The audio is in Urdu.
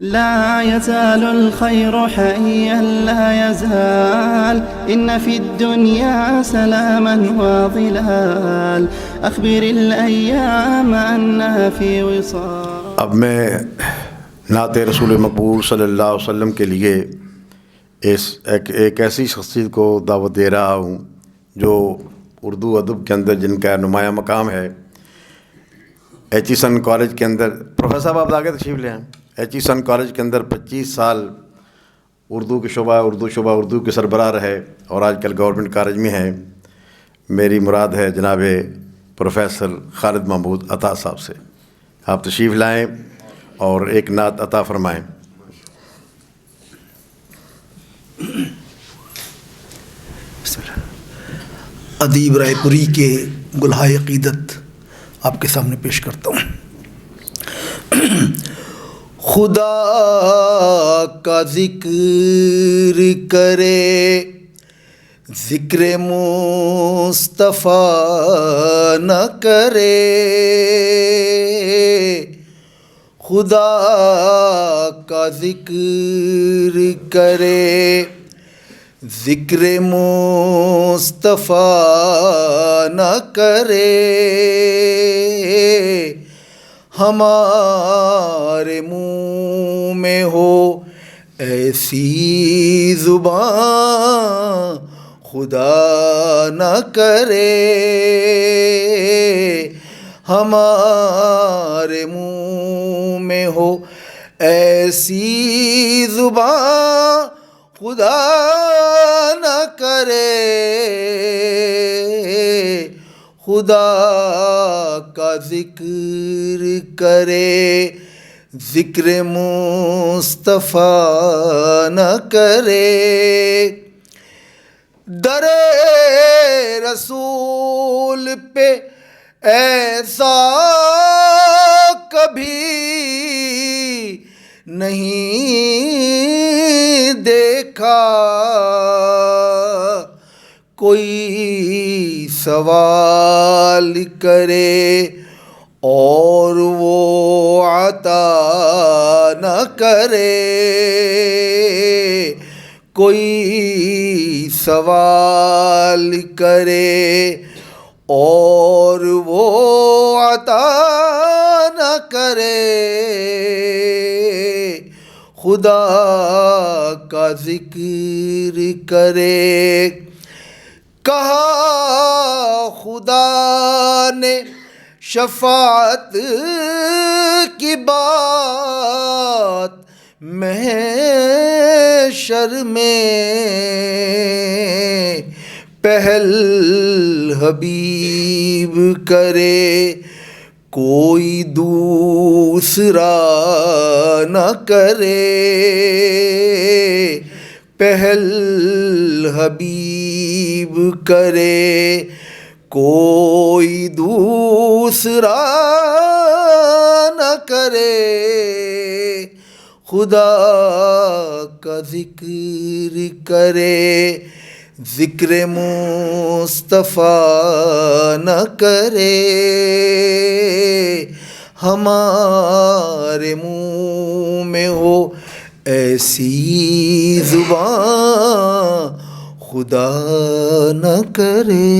لا يزال الخير حيا لا يزال إن في الدنيا سلاما وظلال أخبر الأيام أنها في وصال. اب میں نعت رسول مقبول صلی اللہ علیہ وسلم کے لیے ایک ایسی شخصیت کو دعوت دے رہا ہوں جو اردو ادب کے اندر جن کا نمایاں مقام ہے. ایچیسن کالج کے اندر پروفیسر صاحب آپ آگے تشریف لے آئیں. ایچیسن کالج کے اندر 25 سال اردو کے سربراہ رہے اور آج کل گورنمنٹ کالج میں ہیں. میری مراد ہے جناب پروفیسر خالد محمود عطا صاحب سے. آپ تشریف لائیں اور ایک نعت عطا فرمائیں. ادیب رائے پوری کے گلہائے عقیدت آپ کے سامنے پیش کرتا ہوں. خدا کا ذکر کرے ذکر مصطفیٰ نہ کرے. خدا کا ذکر کرے ذکر مصطفیٰ نہ کرے. ہمارے منہ میں ہو ایسی زبان خدا نہ کرے. ہمارے منہ میں ہو ایسی زبان خدا نہ کرے. خدا کا ذکر کرے ذکر مصطفیٰ نہ کرے. در رسول پہ ایسا کبھی نہیں دیکھا. کوئی سوال کرے اور وہ عطا نہ کرے. کوئی سوال کرے اور وہ عطا نہ کرے. خدا کا ذکر کرے. کہا خدا نے شفاعت کی بات محشر میں پہل حبیب کرے کوئی دوسرا نہ کرے. پہل حبیب کرے کوئی دوسرا نہ کرے. خدا کا ذکر کرے ذکر مصطفیٰ نہ کرے. ہمارے منہ میں ہو ایسی زبان خدا نہ کرے.